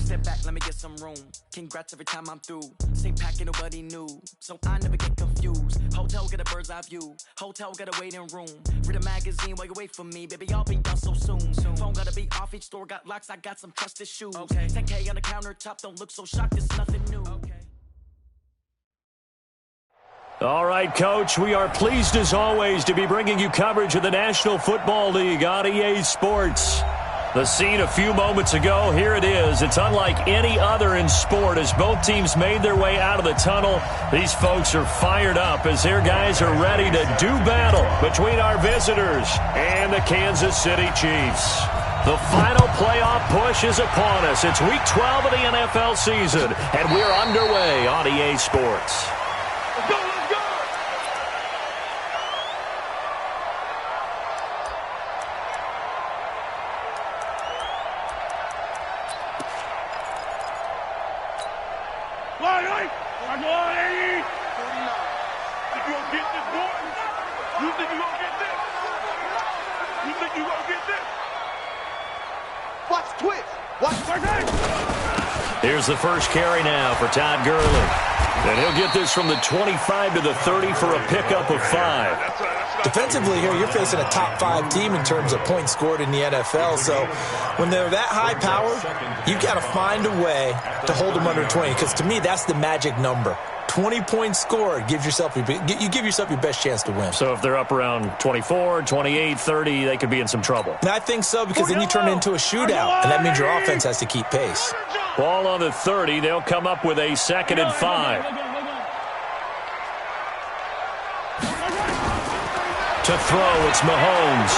Step back, let me get some room. Congrats every time I'm through. Stay packing, nobody knew, so I never get confused. Hotel, get a bird's eye view. Hotel, got a waiting room. Read a magazine while you wait for me. Baby, I'll be done so soon. Phone gotta be off, each store got locks. I got some trusted shoes. 10K on the countertop, don't look so shocked, it's nothing new. All right, Coach, we are pleased as always to be bringing you coverage of the National Football League on EA Sports. The scene a few moments ago, here it is. It's unlike any other in sport as both teams made their way out of the tunnel. These folks are fired up as their guys are ready to do battle between our visitors and the Kansas City Chiefs. The final playoff push is upon us. It's Week 12 of the NFL season, and we're underway on EA Sports. Here's the first carry now for Todd Gurley. And he'll get this from the 25 to the 30 for a pickup of 5. Defensively here, you're facing a top 5 team in terms of points scored in the NFL. So when they're that high powered, you've got to find a way to hold them under 20. Because to me, that's the magic number. 20 points scored gives yourself you give yourself your best chance to win. So if they're up around 24, 28, 30, they could be in some trouble. And I think so, because then you turn it into a shootout, and that means your offense has to keep pace. Ball on the 30. They'll come up with a 2nd and 5. To throw, it's Mahomes.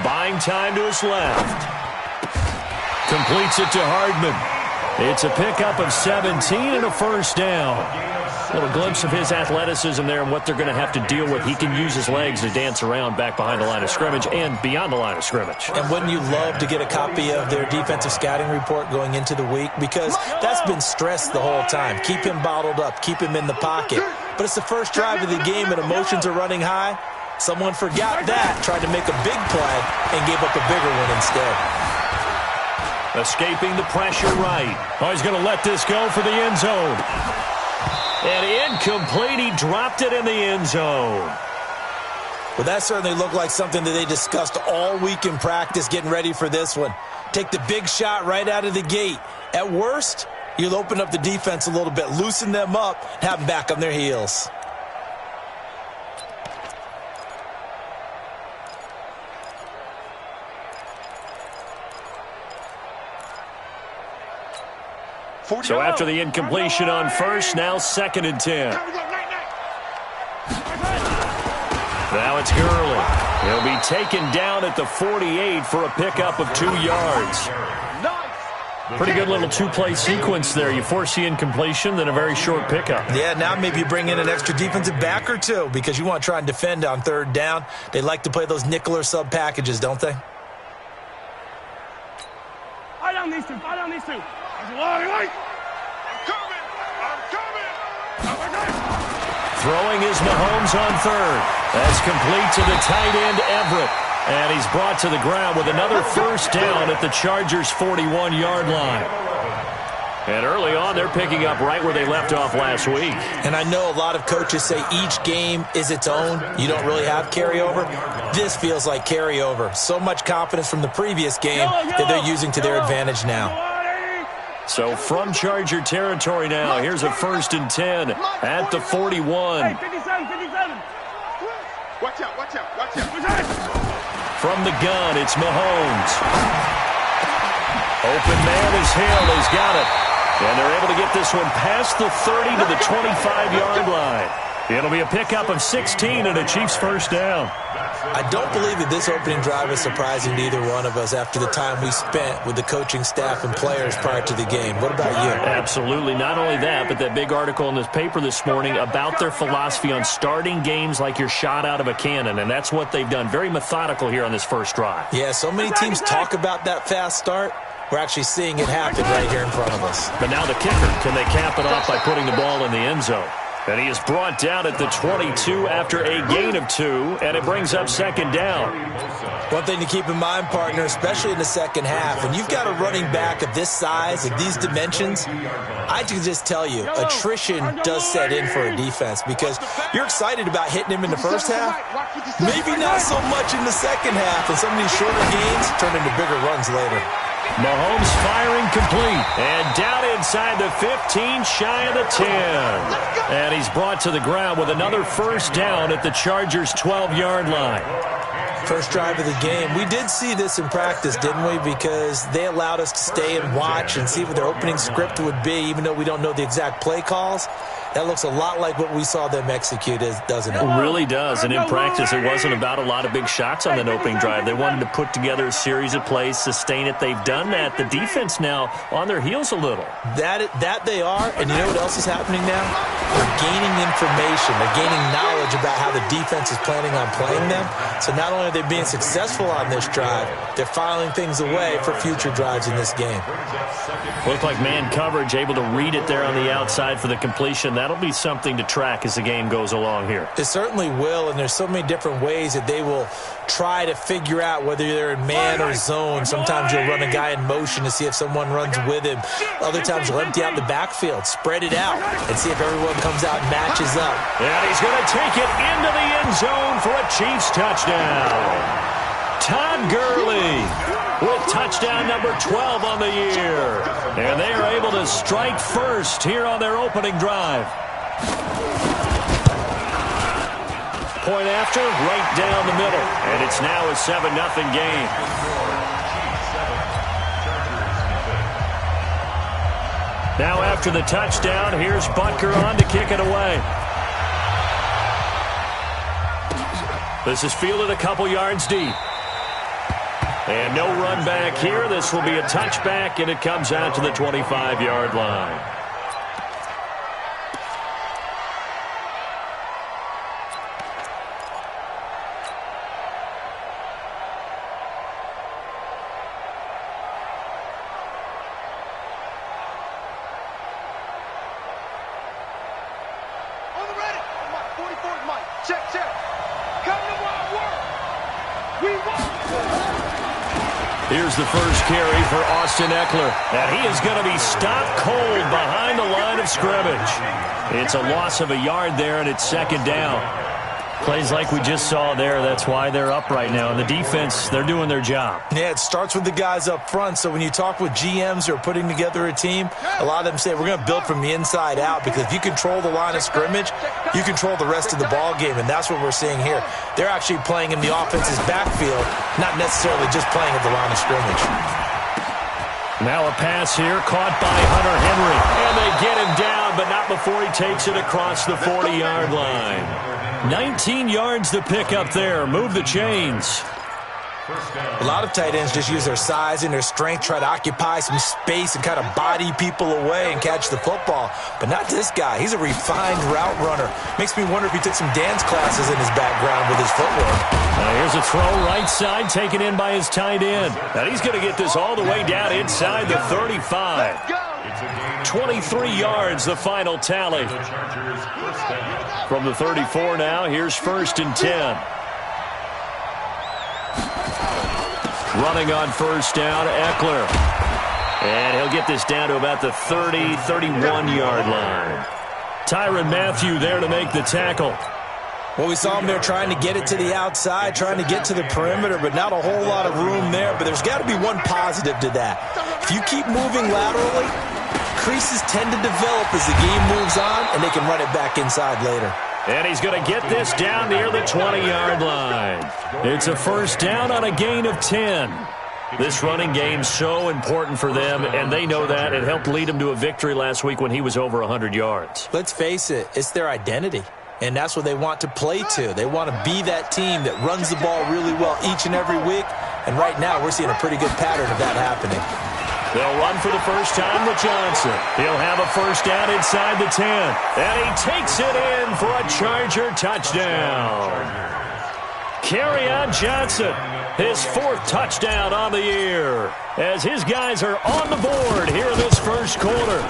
Buying time to his left. Completes it to Hardman. It's a pickup of 17 and a first down. A little glimpse of his athleticism there and what they're going to have to deal with. He can use his legs to dance around back behind the line of scrimmage and beyond the line of scrimmage. And wouldn't you love to get a copy of their defensive scouting report going into the week? Because that's been stressed the whole time. Keep him bottled up. Keep him in the pocket. But it's the first drive of the game and emotions are running high. Someone forgot that, tried to make a big play, and gave up a bigger one instead. Escaping the pressure right. Oh, he's going to let this go for the end zone. And incomplete. He dropped it in the end zone. Well, that certainly looked like something that they discussed all week in practice getting ready for this one. Take the big shot right out of the gate. At worst, you'll open up the defense a little bit, loosen them up, and have them back on their heels. So after the incompletion on first, now 2nd and 10. Now it's Gurley. He'll be taken down at the 48 for a pickup of 2 yards. Pretty good little 2-play sequence there. You force the incompletion, then a very short pickup. Yeah, now maybe you bring in an extra defensive back or two because you want to try and defend on 3rd down. They like to play those nickel or sub packages, don't they? I don't need to. Throwing is Mahomes on 3rd. That's complete to the tight end, Everett. And he's brought to the ground with another first down at the Chargers' 41-yard line. And early on, they're picking up right where they left off last week. And I know a lot of coaches say each game is its own. You don't really have carryover. This feels like carryover. So much confidence from the previous game that they're using to their advantage now. So from Charger territory now, here's a 1st and 10 at the 41. Watch out. From the gun, it's Mahomes. Open man is Hill. He's got it. And they're able to get this one past the 30 to the 25-yard line. It'll be a pickup of 16 and a Chiefs first down. I don't believe that this opening drive is surprising to either one of us after the time we spent with the coaching staff and players prior to the game. What about you? Absolutely. Not only that, but that big article in this paper this morning about their philosophy on starting games like you're shot out of a cannon, and that's what they've done. Very methodical here on this first drive. Yeah, so many teams talk about that fast start. We're actually seeing it happen right here in front of us. But now the kicker, can they cap it off by putting the ball in the end zone? And he is brought down at the 22 after a gain of 2, and it brings up second down. One thing to keep in mind, partner, especially in the second half, when you've got a running back of this size, of these dimensions, I can just tell you, attrition does set in for a defense because you're excited about hitting him in the first half, maybe not so much in the second half, and some of these shorter gains turn into bigger runs later. Mahomes firing complete, and down inside the 15, shy of the 10. And he's brought to the ground with another first down at the Chargers' 12-yard line. First drive of the game. We did see this in practice, didn't we? Because they allowed us to stay and watch and see what their opening script would be, even though we don't know the exact play calls. That looks a lot like what we saw them execute, doesn't it? It really does. And in practice, it wasn't about a lot of big shots on that opening drive. They wanted to put together a series of plays, sustain it. They've done that. The defense now on their heels a little. That they are. And you know what else is happening now? They're gaining information. They're gaining knowledge about how the defense is planning on playing them. So not only are they being successful on this drive, they're filing things away for future drives in this game. Looked like man coverage, able to read it there on the outside for the completion. That'll be something to track as the game goes along here. It certainly will, and there's so many different ways that they will try to figure out whether they're in man or zone. Sometimes you'll run a guy in motion to see if someone runs with him. Other times you'll empty out the backfield, spread it out, and see if everyone comes out and matches up. And he's going to take it into the end zone for a Chiefs touchdown. Todd Gurley with touchdown number 12 on the year. And they are able to strike first here on their opening drive. Point after, right down the middle. And it's now a 7-0 game. Now after the touchdown, here's Butker on to kick it away. This is fielded a couple yards deep. And no run back here. This will be a touchback, and it comes out to the 25-yard line. On the ready. 44 Mike. Check, check. Come to wild work. We want. Here's the first carry for Austin Eckler. And he is going to be stopped cold behind the line of scrimmage. It's a loss of a yard there, and it's second down. Plays like we just saw there. That's why they're up right now. And the defense, they're doing their job. Yeah, it starts with the guys up front. So when you talk with GMs who are putting together a team, a lot of them say we're going to build from the inside out, because if you control the line of scrimmage, you control the rest of the ball game, and that's what we're seeing here. They're actually playing in the offense's backfield, not necessarily just playing at the line of scrimmage. Now a pass here, caught by Hunter Henry. And they get him down, but not before he takes it across the 40-yard line. 19 yards to pick up there. Move the chains. A lot of tight ends just use their size and their strength, try to occupy some space and kind of body people away and catch the football. But not this guy. He's a refined route runner. Makes me wonder if he took some dance classes in his background with his footwork. Here's a throw right side, taken in by his tight end. And he's going to get this all the way down inside the 35. 23 yards, the final tally. From the 34 now, here's 1st and 10. Running on first down, Eckler. And he'll get this down to about the 30, 31-yard line. Tyrann Mathieu there to make the tackle. Well, we saw him there trying to get it to the outside, trying to get to the perimeter, but not a whole lot of room there. But there's got to be one positive to that. If you keep moving laterally, creases tend to develop as the game moves on, and they can run it back inside later. And he's going to get this down near the 20-yard line. It's a first down on a gain of 10. This running game's so important for them, and they know that. It helped lead them to a victory last week when he was over 100 yards. Let's face it, it's their identity, and that's what they want to play to. They want to be that team that runs the ball really well each and every week, and right now we're seeing a pretty good pattern of that happening. They'll run for the first time with Johnson. He'll have a first down inside the 10. And he takes it in for a Charger touchdown. Kerryon Johnson, his 4th touchdown on the year, as his guys are on the board here in this first quarter.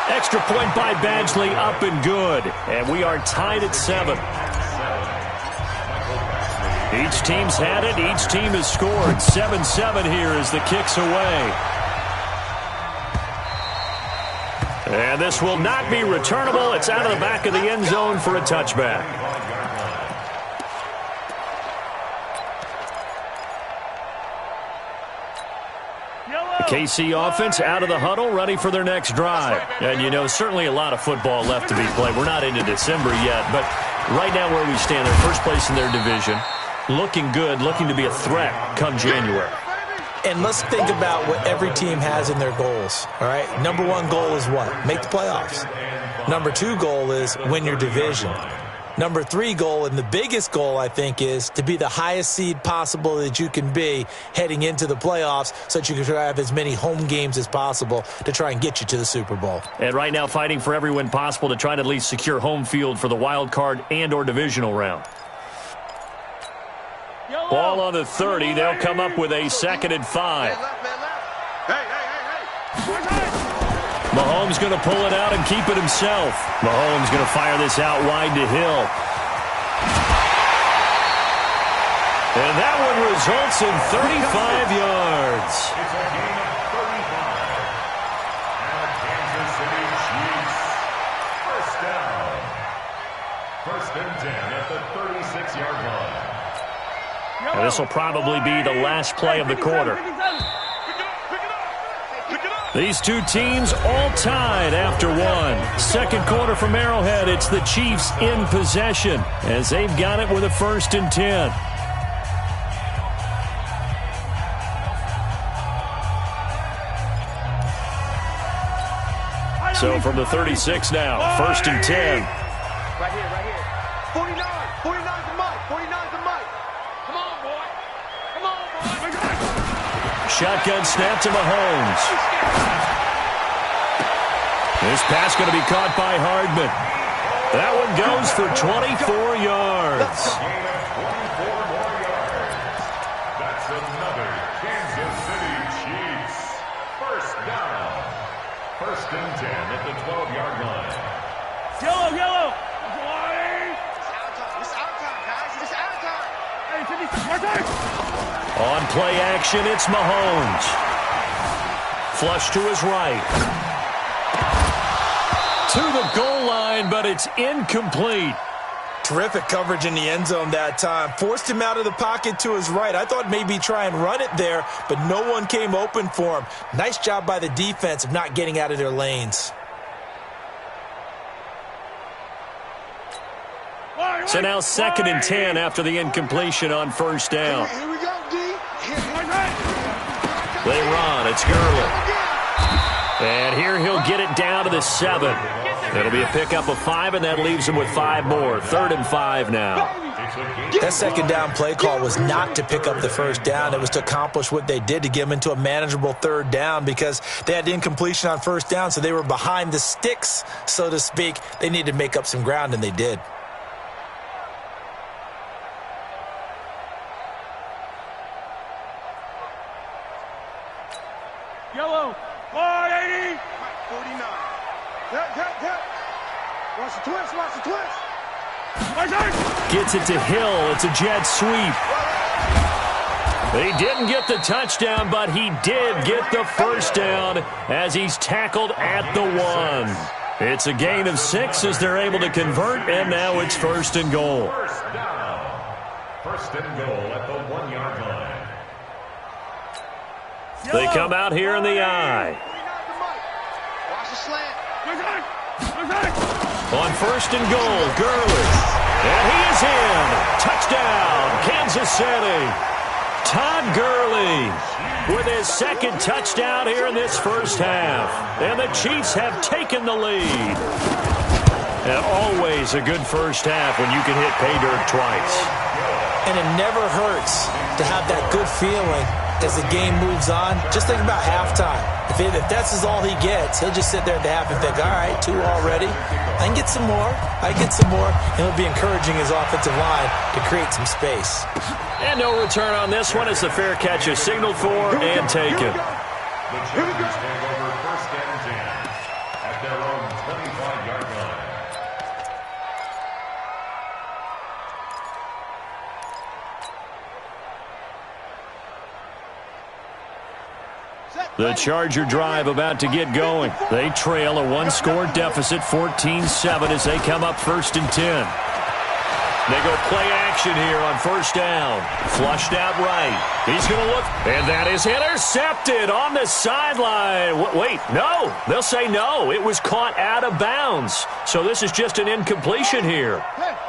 Extra point by Badgley, up and good. And we are tied at 7. Each team's had it. Each team has scored. 7-7 here as the kick's away. And this will not be returnable. It's out of the back of the end zone for a touchback. The KC offense out of the huddle, ready for their next drive. And, you know, certainly a lot of football left to be played. We're not into December yet, but right now where we stand, they're first place in their division. Looking good, looking to be a threat come January. And let's think about what every team has in their goals, all right? Number 1 goal is what? Make the playoffs. Number 2 goal is win your division. Number 3 goal, and the biggest goal, I think, is to be the highest seed possible that you can be heading into the playoffs so that you can have as many home games as possible to try and get you to the Super Bowl. And right now fighting for every win possible to try to at least secure home field for the wild card and or divisional round. Ball on the 30. They'll come up with a 2nd and 5. Mahomes going to pull it out and keep it himself. Mahomes going to fire this out wide to Hill. And that one results in 35 yards. It's a gain of 35. And the Kansas City Chiefs. First down. 1st and 10 at the 36-yard line. And this will probably be the last play of the quarter. These two teams all tied after 1. 2nd quarter from Arrowhead. It's the Chiefs in possession as they've got it with a 1st and 10. So from the 36 now, 1st and 10. Right here. 49. 49's the mic. 49's the mic. Come on, boy. Come on, boy. Shotgun snap to Mahomes. This pass going to be caught by Hardman. That one goes for 24 yards. That's another Kansas City Chiefs. First down. 1st and 10 at the 12-yard line. Yellow. It's our time, guys. It's our time. On play action, it's Mahomes. Flush to his right. To the goal line, but it's incomplete. Terrific coverage in the end zone that time. Forced him out of the pocket to his right. I thought maybe try and run it there, but no one came open for him. Nice job by the defense of not getting out of their lanes. So now 2nd and 10 after the incompletion on 1st down. Here we go, D. They run. It's Gurley. And here he'll get it down to the 7. It'll be a pickup of 5, and that leaves him with 5 more. 3rd and 5 now. That 2nd down play call was not to pick up the 1st down. It was to accomplish what they did to get them into a manageable 3rd down because they had incompletion on 1st down, so they were behind the sticks, so to speak. They needed to make up some ground, and they did. Yellow. 480. 49. Watch the twist. Gets it to Hill. It's a jet sweep. He didn't get the touchdown, but he did get the 1st down as he's tackled at the 1. It's a gain of 6 as they're able to convert, and now it's 1st and goal. 1st down. 1st and goal at the 1-yard line. They come out here in the eye. Watch the slant. On 1st and goal, Gurley. And he is in. Touchdown, Kansas City. Todd Gurley with his 2nd touchdown here in this 1st half. And the Chiefs have taken the lead. And always a good 1st half when you can hit pay dirt twice. And it never hurts to have that good feeling as the game moves on. Just think about halftime. If that's all he gets, he'll just sit there at the half and think, all right, 2 already. I can get some more. And he'll be encouraging his offensive line to create some space. And no return on this one as the fair catch is signaled for and taken. The Chiefs take over 1st and 10 at their own The Charger drive about to get going. They trail a one-score deficit, 14-7, as they come up 1st and 10. They go play action here on 1st down. Flushed out right. He's going to look, and that is intercepted on the sideline. Wait, no. They'll say no. It was caught out of bounds. So this is just an incompletion here.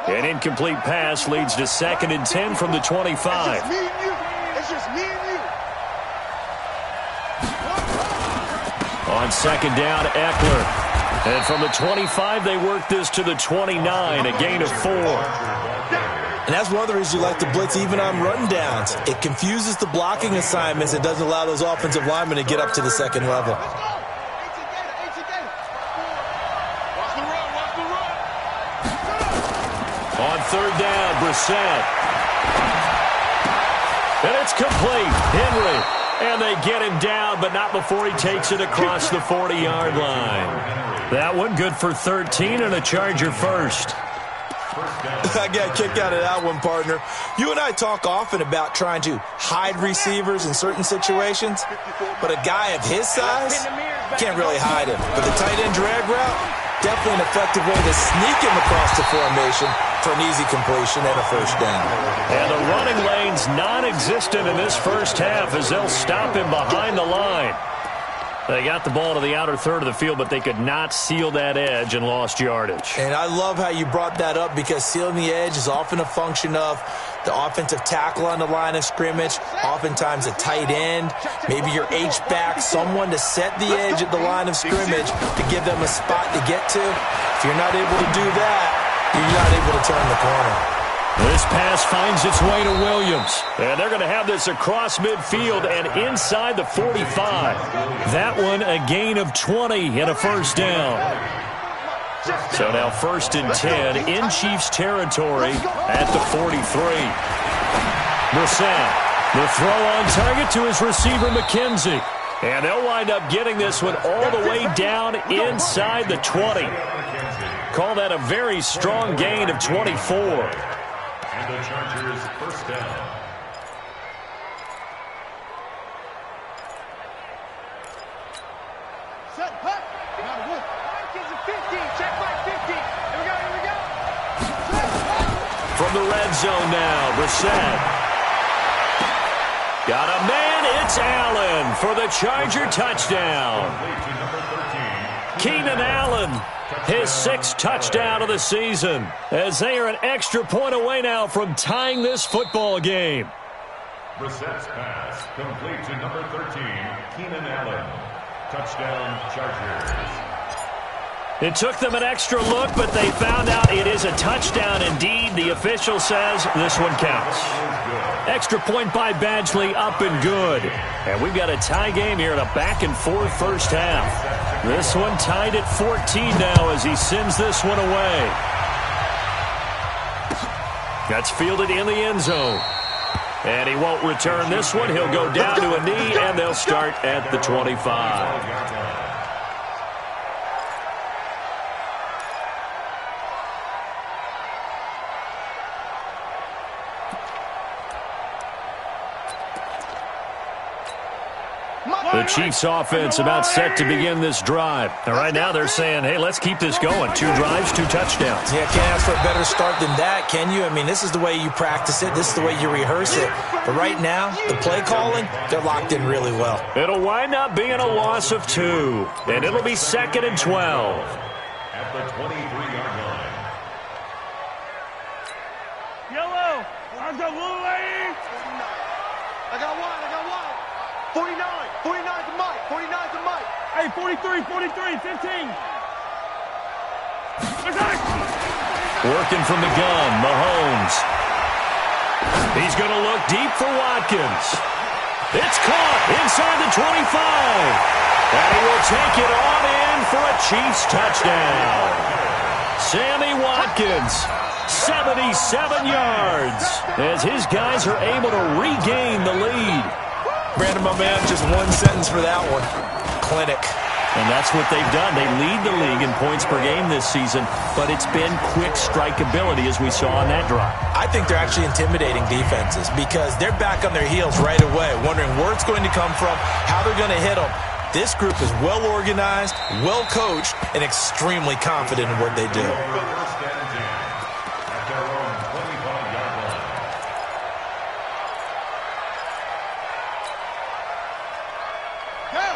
An incomplete pass leads to 2nd and 10 from the 25. It's just me and you. It's just me and you. On 2nd down, Eckler. And from the 25, they work this to the 29, a gain of 4. And that's one of the reasons you like to blitz even on rundowns. It confuses the blocking assignments and doesn't allow those offensive linemen to get up to the 2nd level. On 3rd down, Brissett. And it's complete. Henry. And they get him down, but not before he takes it across the 40-yard line. That one good for 13 and a Charger first. I got a kick out of that one, partner. You and I talk often about trying to hide receivers in certain situations, but a guy of his size can't really hide him. But the tight end drag route, definitely an effective way to sneak him across the formation for an easy completion and a 1st down. And the running lane's non-existent in this 1st half as they'll stop him behind the line. They got the ball to the outer third of the field, but they could not seal that edge and lost yardage. And I love how you brought that up because sealing the edge is often a function of the offensive tackle on the line of scrimmage, oftentimes a tight end, maybe your H-back, someone to set the edge at the line of scrimmage to give them a spot to get to. If you're not able to do that, you're not able to turn the corner. This pass finds its way to Williams. And they're going to have this across midfield and inside the 45. That one a gain of 20 and a 1st down. So now 1st and 10 in Chiefs territory at the 43. Brissett, the throw on target to his receiver McKenzie. And they'll wind up getting this one all the way down inside the 20. Call that a very strong gain of 24. And the Chargers 1st down. Set, hut. Kids at 15. Check back 15. Here we go, here we go. From the red zone now, Brissett. Got a man, it's Allen for the Charger touchdown. Keenan Allen, his 6th touchdown of the season, as they are an extra point away now from tying this football game. Brissett's pass complete to number 13, Keenan Allen. Touchdown, Chargers. It took them an extra look, but they found out it is a touchdown indeed. The official says this one counts. Extra point by Badgley, up and good. And we've got a tie game here in a back-and-forth 1st half. This one tied at 14 now as he sends this one away. That's fielded in the end zone. And he won't return this one. He'll go down to a knee, and they'll start at the 25. The Chiefs offense about set to begin this drive. And right now they're saying, hey, let's keep this going. 2 drives, 2 touchdowns. Yeah, can't ask for a better start than that, can you? I mean, this is the way you practice it. This is the way you rehearse it. But right now, the play calling, they're locked in really well. It'll wind up being a loss of 2. And it'll be 2nd and 12. At the 23-yard line. Yellow. I've got blue lane. I got one. 49. 49's a Mike. 49's a Mike. Hey, 43, 15. Working from the gun, Mahomes. He's going to look deep for Watkins. It's caught inside the 25. And he will take it on in for a Chiefs touchdown. Sammy Watkins, 77 yards, as his guys are able to regain the lead. Brandon, my man, just one sentence for that one. Clinic. And that's what they've done. They lead the league in points per game this season, but it's been quick strikeability as we saw on that drive. I think they're actually intimidating defenses because they're back on their heels right away, wondering where it's going to come from, how they're going to hit them. This group is well organized, well coached, and extremely confident in what they do.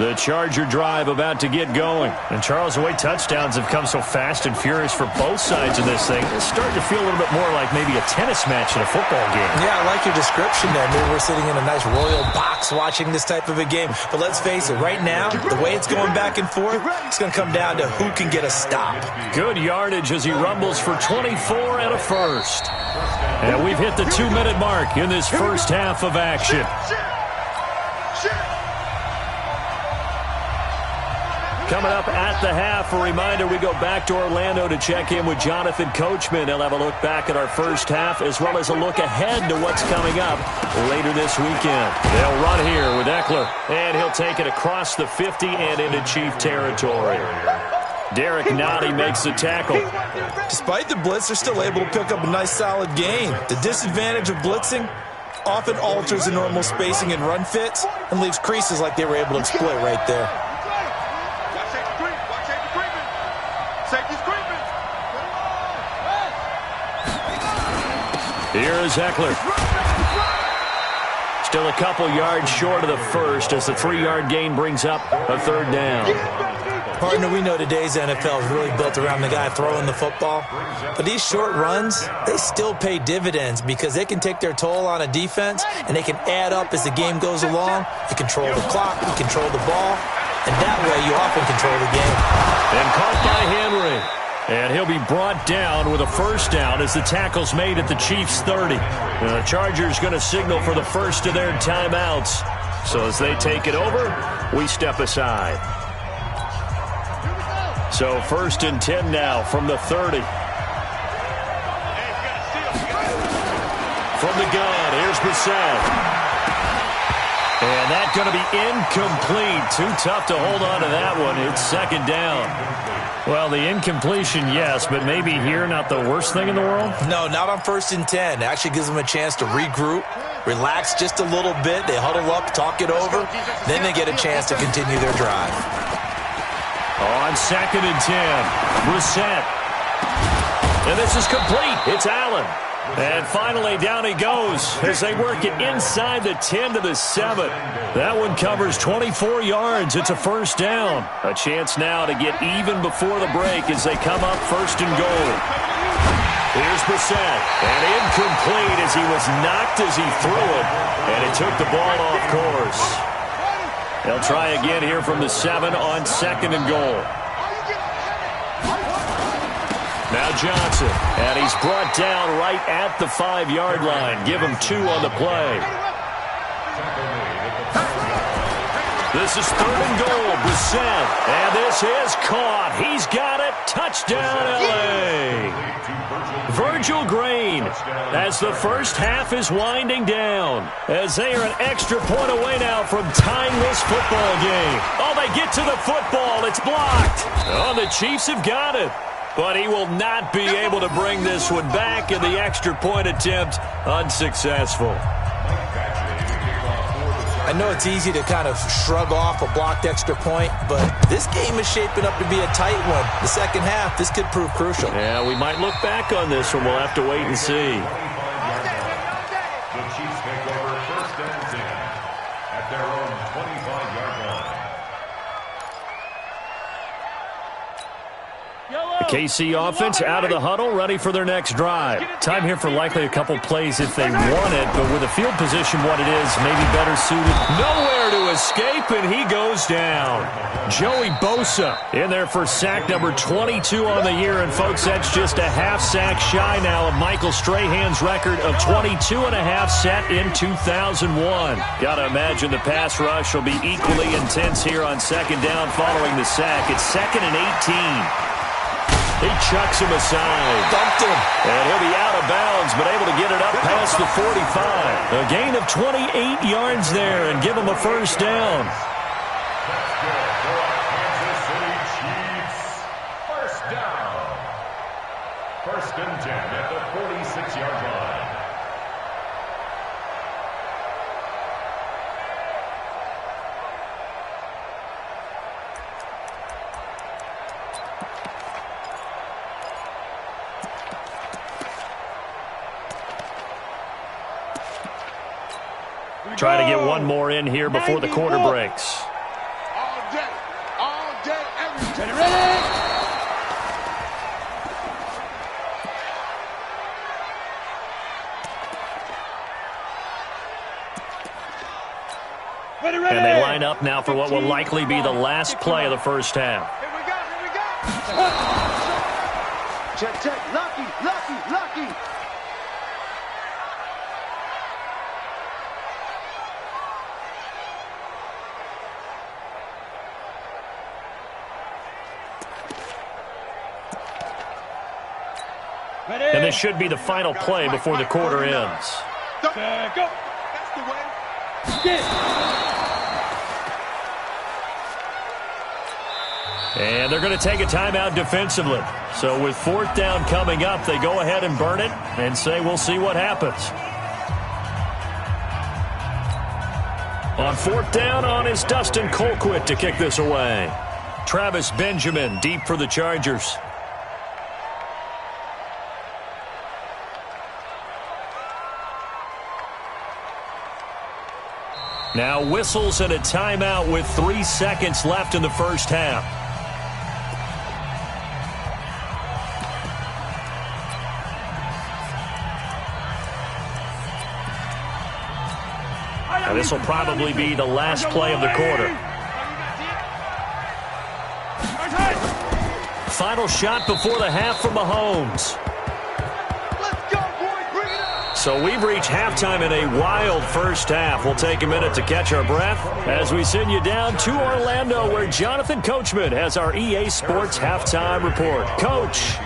The Charger drive about to get going. And Charles, the way touchdowns have come so fast and furious for both sides of this thing, it's starting to feel a little bit more like maybe a tennis match in a football game. Yeah, I like your description there. Maybe we're sitting in a nice royal box watching this type of a game. But let's face it, right now, the way it's going back and forth, it's going to come down to who can get a stop. Good yardage as he rumbles for 24 and a first. And we've hit the 2-minute mark in this first half of action. Coming up at the half, a reminder, we go back to Orlando to check in with Jonathan Coachman. He'll have a look back at our first half as well as a look ahead to what's coming up later this weekend. They'll run here with Eckler, and he'll take it across the 50 and into Chief territory. Derek Nottie makes the tackle. Despite the blitz, they're still able to pick up a nice solid gain. The disadvantage of blitzing often alters the normal spacing and run fits and leaves creases like they were able to exploit right there. Here's Eckler. Still a couple yards short of the first as the 3-yard gain brings up a third down. Partner, we know today's NFL is really built around the guy throwing the football. But these short runs, they still pay dividends because they can take their toll on a defense and they can add up as the game goes along. You control the clock, you control the ball, and that way you often control the game. And caught by Henry. And he'll be brought down with a first down as the tackle's made at the Chiefs' 30. The Chargers going to signal for the first of their timeouts. So as they take it over, we step aside. So 1st and 10 now from the 30. From the gun, here's Brissett. And that's going to be incomplete. Too tough to hold on to that one. It's 2nd down. Well, the incompletion, yes, but maybe here not the worst thing in the world? No, not on 1st and 10. It actually gives them a chance to regroup, relax just a little bit. They huddle up, talk it over. Then they get a chance to continue their drive. On 2nd and 10, Brissett. And this is complete. It's Allen. And finally, down he goes as they work it inside the 10 to the 7. That one covers 24 yards. It's a first down. A chance now to get even before the break as they come up 1st and goal. Here's Brissett. And incomplete as he was knocked as he threw it. And it took the ball off course. They'll try again here from the 7 on 2nd and goal. Now Johnson, and he's brought down right at the 5-yard line. Give him 2 on the play. This is 3rd and goal, Brissett, and this is caught. He's got it. Touchdown, L.A. Virgil Green, as the first half is winding down, as they are an extra point away now from tying this football game. Oh, they get to the football. It's blocked. Oh, the Chiefs have got it. But he will not be able to bring this one back, and the extra point attempt unsuccessful. I know it's easy to kind of shrug off a blocked extra point, but this game is shaping up to be a tight one. The second half, this could prove crucial. Yeah, we might look back on this one. We'll have to wait and see. The Chiefs take over 1st and 10 at their own 25-yard line. The KC offense out of the huddle, ready for their next drive. Time here for likely a couple plays if they want it, but with the field position what it is, maybe better suited. Nowhere to escape, and he goes down. Joey Bosa in there for sack number 22 on the year, and folks, that's just a half sack shy now of Michael Strahan's record of 22 and a half set in 2001. Gotta imagine the pass rush will be equally intense here on 2nd down following the sack. It's 2nd and 18. He chucks him aside. Dumped him. And he'll be out of bounds, but able to get it up past the 45. A gain of 28 yards there and give him a first down. That's good for Kansas City Chiefs. First down. 1st and 10 at the 46-yard line. Try to get one more in here before the quarter breaks. All day, every day. Ready. And they line up now for what will likely be the last play of the first half. Here we go. Check. Lucky. And this should be the final play before the quarter ends. Go. That's the way. And they're going to take a timeout defensively. So with fourth down coming up, they go ahead and burn it and say we'll see what happens. On fourth down is Dustin Colquitt to kick this away. Travis Benjamin deep for the Chargers. Now whistles and a timeout with 3 seconds left in the first half. And this will probably be the last play of the quarter. Final shot before the half from Mahomes. Let's go, boys. Bring it up. So we've reached halftime in a wild first half. We'll take a minute to catch our breath as we send you down to Orlando, where Jonathan Coachman has our EA Sports halftime report. Coach.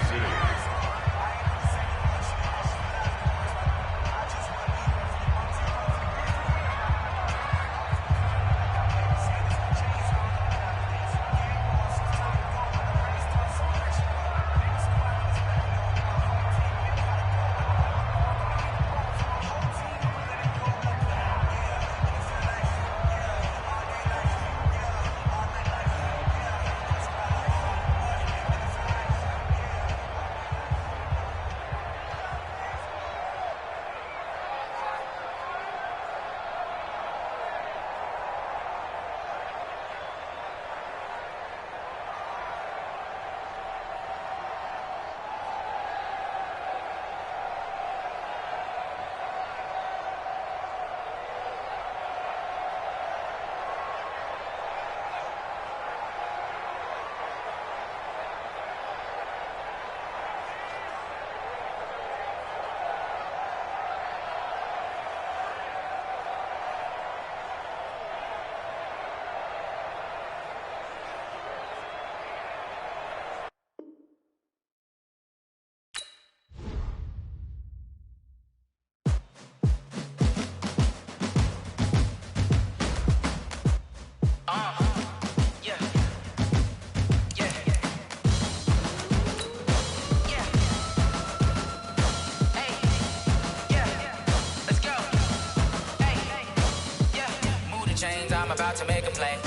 I'm about to make a play.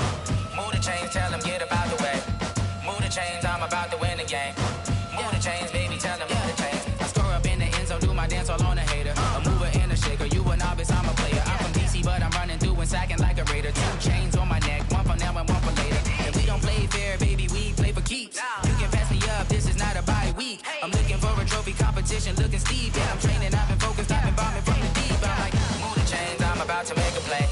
Move the chains, tell them get about the way. Move the chains, I'm about to win the game. Move the chains, baby, tell them move the chains. I score up in the end zone, do my dance all on a hater. A mover and a shaker, you a novice, I'm a player. I'm from DC, but I'm running through and sacking like a raider. 2 chains on my neck, one for now and one for later. If we don't play fair, baby, we play for keeps. You can pass me up, this is not a bye week. I'm looking for a trophy competition, looking steep. Yeah, I'm training, I've been focused, I've been bombing from the deep. I'm like, move the chains, I'm about to make a play.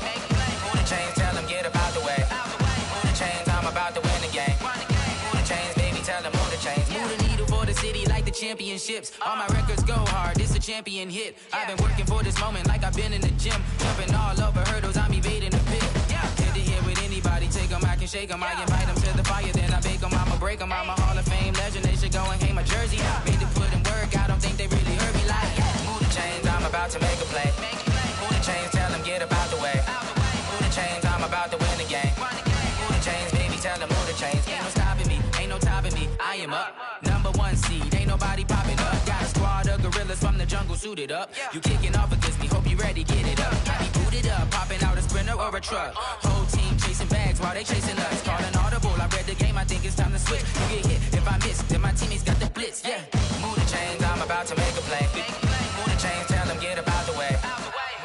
Move the chains, tell them get about the way. Move the chains, I'm about to win the game. Move the chains, baby, tell them move the chains. Move the needle for the city like the championships. All my records go hard, this a champion hit. I've been working for this moment like I've been in the gym. Jumping all over hurdles, I'm evading the pit. Head to head with anybody, take them, I can shake them. I invite them to the fire, then I bake them, I'ma break them. I'm a Hall of Fame legend, they should go and hang my jersey. Made to put in work, I don't think they really heard me like. Move the chains, I'm about to make a play. Move the chains, tell them get about the way. Move the chains, I'm about to win the game. Move the chains, baby, tell them move the chains. Ain't no stopping me, ain't no topping me. I am up, #1 seed, ain't nobody popping up. Got a squad of gorillas from the jungle suited up. You kicking off against me, hope you ready, get it up. I be booted up, popping out a sprinter or a truck. Whole team chasing bags while they chasing us. Calling audible, I read the game, I think it's time to switch. You get hit, if I miss, then my teammates got the blitz, yeah. Move the chains, I'm about to make a play. Move the chains, tell them get about the way.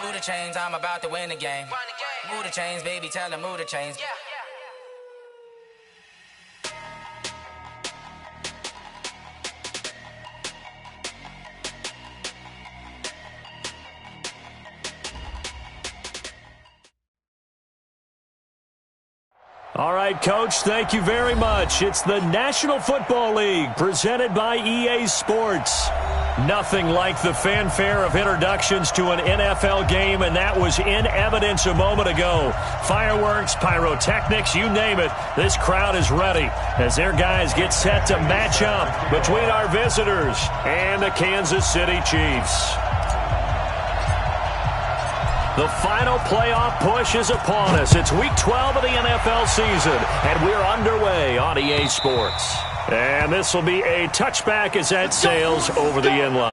Move the chains, chains, I'm about to win the game. Move the chains, baby, tell them move the chains. All right, Coach, thank you very much. It's the National Football League presented by EA Sports. Nothing like the fanfare of introductions to an NFL game, and that was in evidence a moment ago. Fireworks, pyrotechnics, you name it, this crowd is ready as their guys get set to match up between our visitors and the Kansas City Chiefs. The final playoff push is upon us. It's Week 12 of the NFL season, and we're underway on EA Sports. And this will be a touchback as that sails over the end line.